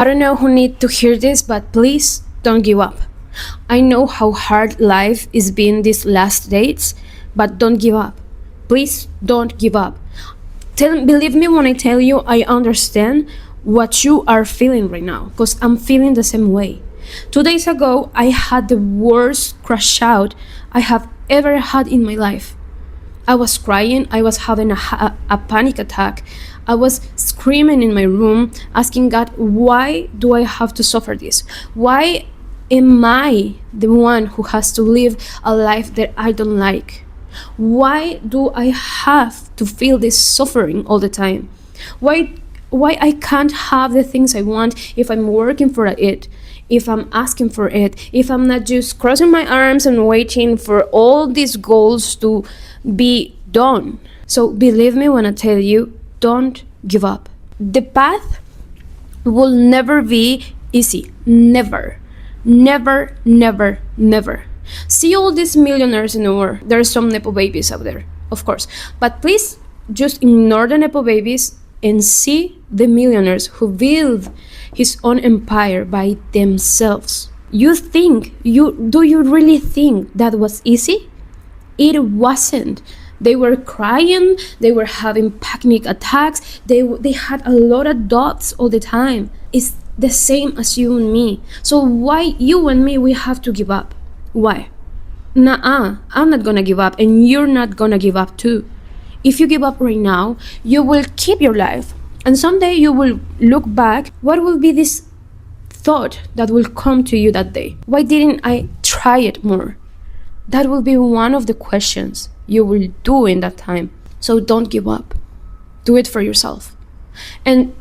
I don't know who need to hear this, but please don't give up. I know how hard life is been these last days, but don't give up. Please don't give up. Believe me when I tell you I understand what you are feeling right now, because I'm feeling the same way. 2 days ago, I had the worst crash out I have ever had in my life. I was crying, I was having a panic attack. I was screaming in my room, asking God, why do I have to suffer this? Why am I the one who has to live a life that I don't like? Why do I have to feel this suffering all the time? Why I can't have the things I want if I'm working for it, if I'm asking for it, if I'm not just crossing my arms and waiting for all these goals to be done. So believe me when I tell you, don't give up. The path will never be easy. Never. Never, never, never. See all these millionaires in the world. There are some Nepo babies out there, of course. But please just ignore the Nepo babies and see the millionaires who build his own empire by themselves. Do you really think that was easy? It wasn't. They were crying, they were having panic attacks, they had a lot of doubts all the time. It's the same as you and me. So why you and me, we have to give up? Why? Nuh-uh, I'm not gonna give up, and you're not gonna give up too. If you give up right now, you will keep your life, and someday you will look back. What will be this thought that will come to you that day? Why didn't I try it more? That will be one of the questions you will do in that time. So don't give up. Do it for yourself. And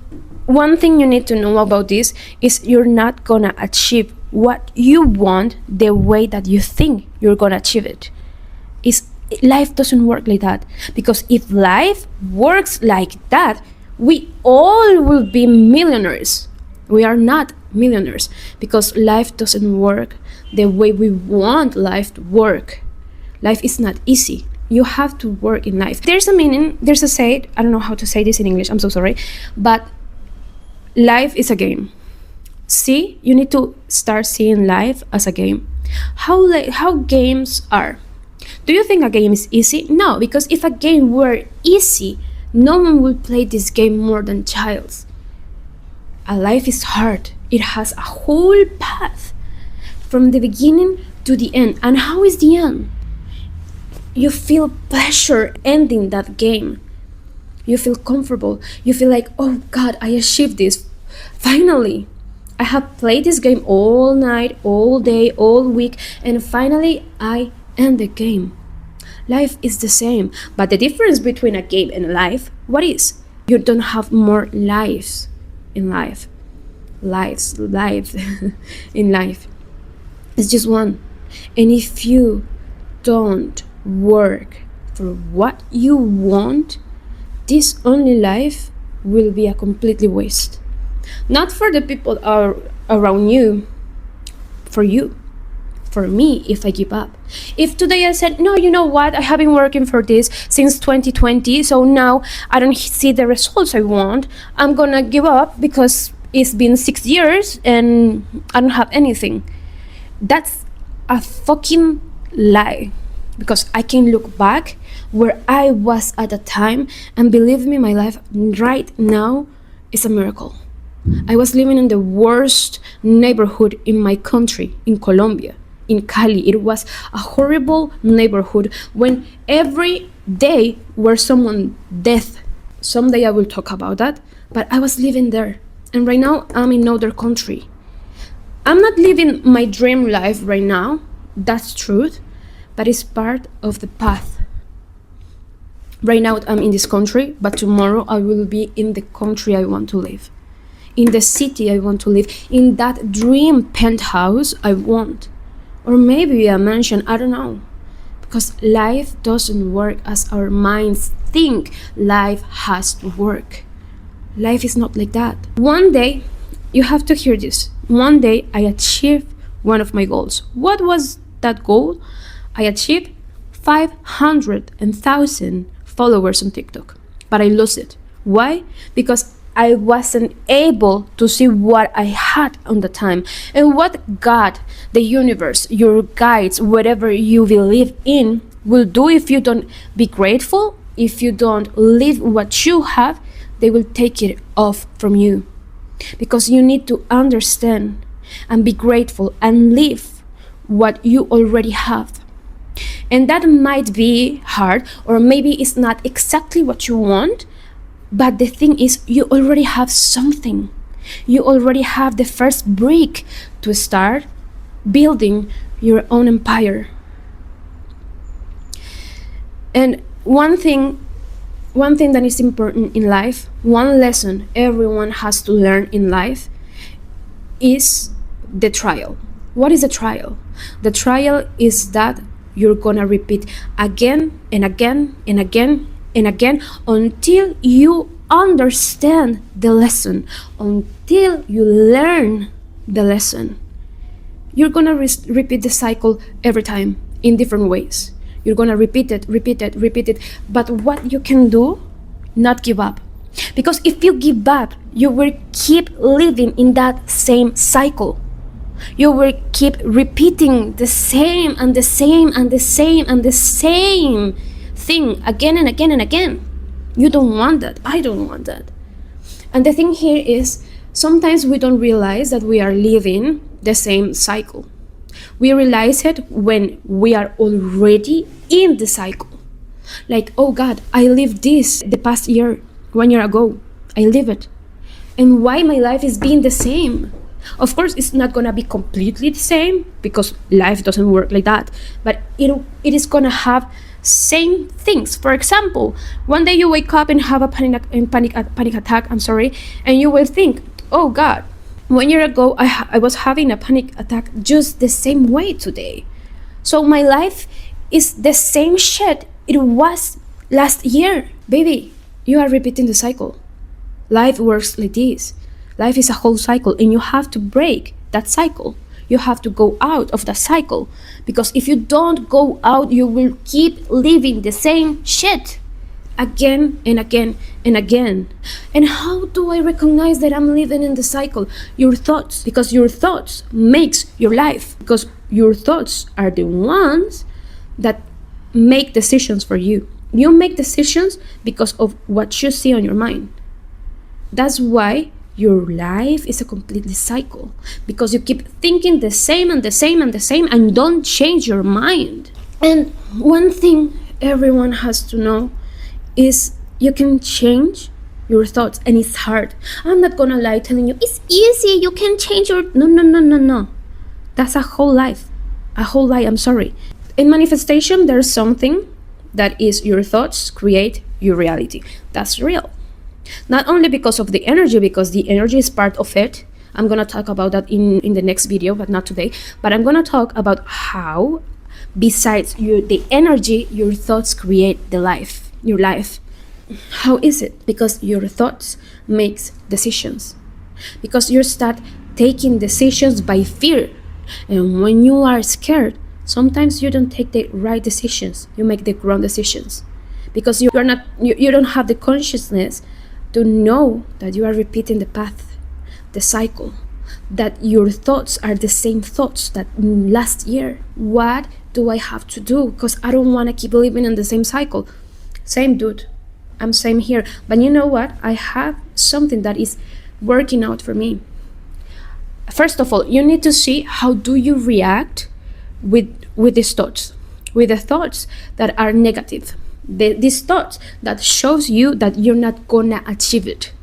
one thing you need to know about this is you're not gonna achieve what you want the way that you think you're gonna achieve it. Life doesn't work like that. Because if life works like that, we all will be millionaires. We are not millionaires because life doesn't work the way we want life to work. Life is not easy. You have to work in life. There's a saying, I don't know how to say this in English, I'm so sorry, but life is a game. See, you need to start seeing life as a game. How games are. Do you think a game is easy? No, because if a game were easy, no one would play this game more than childs. A life is hard. It has a whole path from the beginning to the end. And how is the end? You feel pleasure ending that game. You feel comfortable. You feel like, oh God, I achieved this. Finally, I have played this game all night, all day, all week, and finally I end the game. Life is the same, but the difference between a game and life, what is? You don't have more lives in life. Lives in life. It's just one. And if you don't work for what you want, this only life will be a completely waste. Not for the people around you, for you. For me, if I give up. If today I said, no, you know what, I have been working for this since 2020, so now I don't see the results I want, I'm gonna give up because it's been 6 years and I don't have anything. That's a fucking lie. Because I can look back where I was at the time, and believe me, my life right now is a miracle. I was living in the worst neighborhood in my country, in Colombia. In Cali, it was a horrible neighborhood when every day were someone death. Someday I will talk about that, but I was living there, and right now I'm in another country. I'm not living my dream life right now, that's truth, but it's part of the path. Right now I'm in this country, but tomorrow I will be in the country I want to live, in the city I want to live, in that dream penthouse I want. Or maybe a mansion, I don't know. Because life doesn't work as our minds think life has to work. Life is not like that. One day, you have to hear this. One day, I achieved one of my goals. What was that goal? I achieved 500,000 followers on TikTok. But I lost it. Why? Because I wasn't able to see what I had on the time, and what God, the universe, your guides, whatever you believe in, will do if you don't be grateful, if you don't live what you have, they will take it off from you. Because you need to understand and be grateful and live what you already have. And that might be hard, or maybe it's not exactly what you want, but the thing is, you already have something. You already have the first brick to start building your own empire. And one thing that is important in life, one lesson everyone has to learn in life, is the trial. What is a trial? The trial is that you're gonna repeat again and again and again and again until you understand the lesson, until you learn the lesson. You're gonna repeat the cycle every time in different ways. You're gonna repeat it. But what you can do, not give up. Because if you give up, you will keep living in that same cycle. You will keep repeating the same and the same and the same and the same thing again and again and again. You don't want that. I don't want that. And the thing here is, sometimes we don't realize that we are living the same cycle. We realize it when we are already in the cycle. Like, oh God, I lived this the past year, 1 year ago. I live it. And why my life is being the same? Of course, it's not gonna be completely the same, because life doesn't work like that. But it is gonna have same things. For example, one day you wake up and have a panic attack. And you will think, oh God, 1 year ago I was having a panic attack just the same way today. So my life is the same shit it was last year. Baby, you are repeating the cycle. Life works like this. Life is a whole cycle, and you have to break that cycle. You have to go out of that cycle, because if you don't go out, you will keep living the same shit again and again and again. And how do I recognize that I'm living in the cycle? Your thoughts, because your thoughts makes your life, because your thoughts are the ones that make decisions for you. You make decisions because of what you see on your mind. That's why your life is a completely cycle, because you keep thinking the same and the same and the same and don't change your mind. And one thing everyone has to know is you can change your thoughts, and it's hard. I'm not gonna lie telling you it's easy, you can change your... No. That's a whole life. A whole lie, I'm sorry. In manifestation, there's something that is your thoughts create your reality. That's real. Not only because of the energy, because the energy is part of it. I'm going to talk about that in the next video, but not today. But I'm going to talk about how, besides the energy, your thoughts create your life. How is it? Because your thoughts makes decisions. Because you start taking decisions by fear. And when you are scared, sometimes you don't take the right decisions. You make the wrong decisions. Because you don't have the consciousness to know that you are repeating the path, the cycle, that your thoughts are the same thoughts that last year. What do I have to do? Because I don't want to keep living in the same cycle. Same, dude. I'm same here. But you know what? I have something that is working out for me. First of all, you need to see how do you react with these thoughts, with the thoughts that are negative. These thoughts that shows you that you're not gonna achieve it.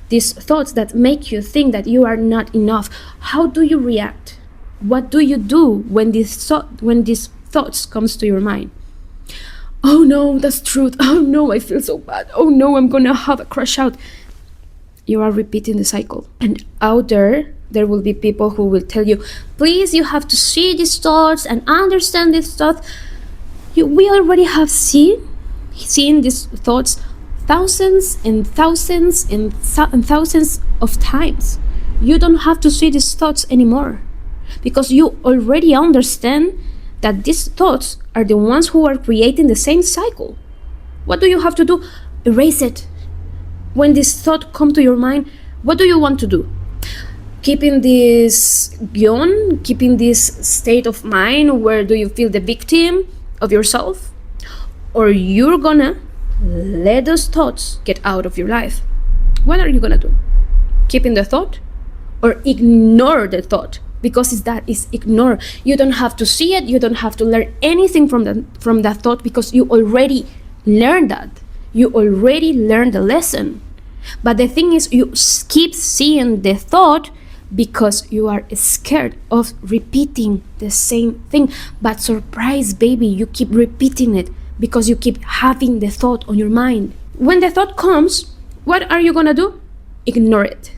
These thoughts that make you think that you are not enough. How do you react? What do you do when these thoughts comes to your mind? Oh no, that's truth. Oh no, I feel so bad. Oh no, I'm gonna have a crash out. You are repeating the cycle. And out there will be people who will tell you, please, you have to see these thoughts and understand these thoughts. We already have seen these thoughts thousands and thousands and thousands of times. You don't have to see these thoughts anymore, because you already understand that these thoughts are the ones who are creating the same cycle. What do you have to do? Erase it. When this thought come to your mind, what do you want to do? Keeping this guion, keeping this state of mind where do you feel the victim of yourself? Or you're gonna let those thoughts get out of your life? What are you gonna do? Keeping the thought or ignore the thought? Because it's ignore. You don't have to see it, you don't have to learn anything from that thought, because you already learned that. You already learned the lesson. But the thing is, you keep seeing the thought because you are scared of repeating the same thing. But surprise, baby, you keep repeating it because you keep having the thought on your mind. When the thought comes, what are you gonna do? Ignore it.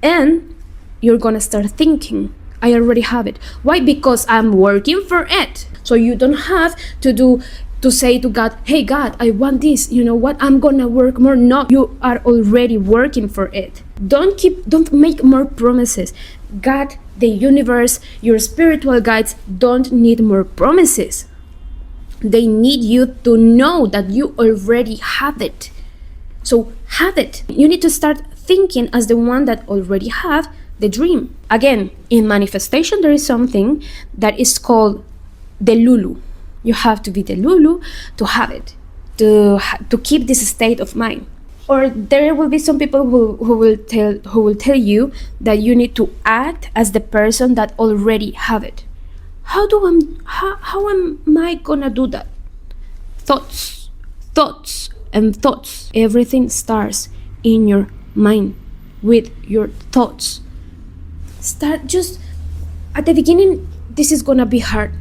And you're gonna start thinking, I already have it. Why? Because I'm working for it. So you don't have to say to God, hey God, I want this, you know what, I'm gonna work more. No, you are already working for it. Don't make more promises. God, the universe, your spiritual guides don't need more promises. They need you to know that you already have it. So have it. You need to start thinking as the one that already have the dream. Again, in manifestation, there is something that is called the Lulu. You have to be the Lulu to have it, to keep this state of mind. Or there will be some people who will tell you that you need to act as the person that already have it. How am I gonna do that? Thoughts, and thoughts. Everything starts in your mind with your thoughts. Start just at the beginning. This is gonna be hard.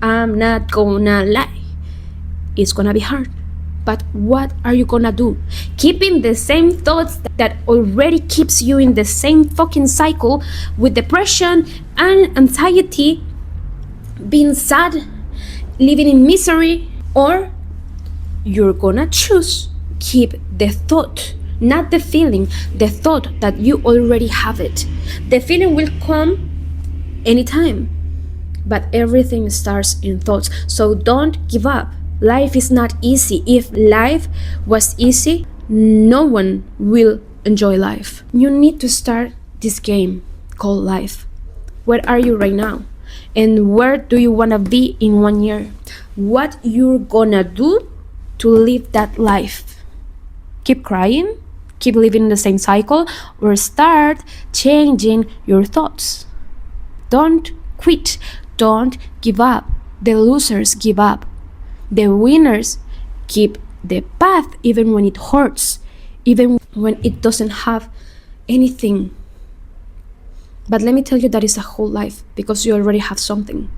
I'm not gonna lie. It's gonna be hard. But what are you gonna do? Keeping the same thoughts that already keeps you in the same fucking cycle with depression and anxiety, being sad, living in misery, or you're gonna choose keep the thought, not the feeling, the thought that you already have it. The feeling will come anytime, but everything starts in thoughts. So don't give up. Life is not easy. If life was easy, no one will enjoy life. You need to start this game called life. Where are you right now? And where do you want to be in 1 year? What you're gonna do to live that life? Keep crying? Keep living in the same cycle? Or start changing your thoughts? Don't quit. Don't give up. The losers give up. The winners keep the path even when it hurts, even when it doesn't have anything. But let me tell you, that is a whole life, because you already have something.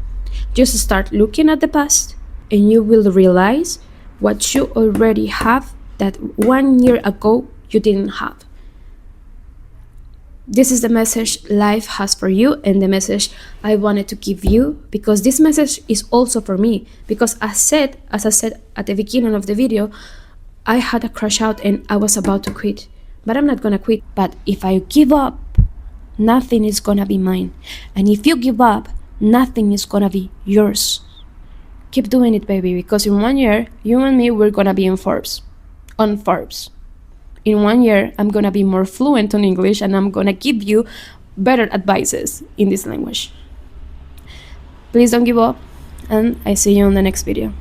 Just start looking at the past and you will realize what you already have that 1 year ago you didn't have. This is the message life has for you, and the message I wanted to give you, because this message is also for me. Because as I said at the beginning of the video, I had a crash out and I was about to quit. But I'm not gonna quit. But if I give up, nothing is gonna be mine. And if you give up, nothing is gonna be yours. Keep doing it, baby, because in 1 year, you and me, we're gonna be on Forbes. In 1 year, I'm gonna be more fluent on English, and I'm gonna give you better advices in this language. Please don't give up, and I see you on the next video.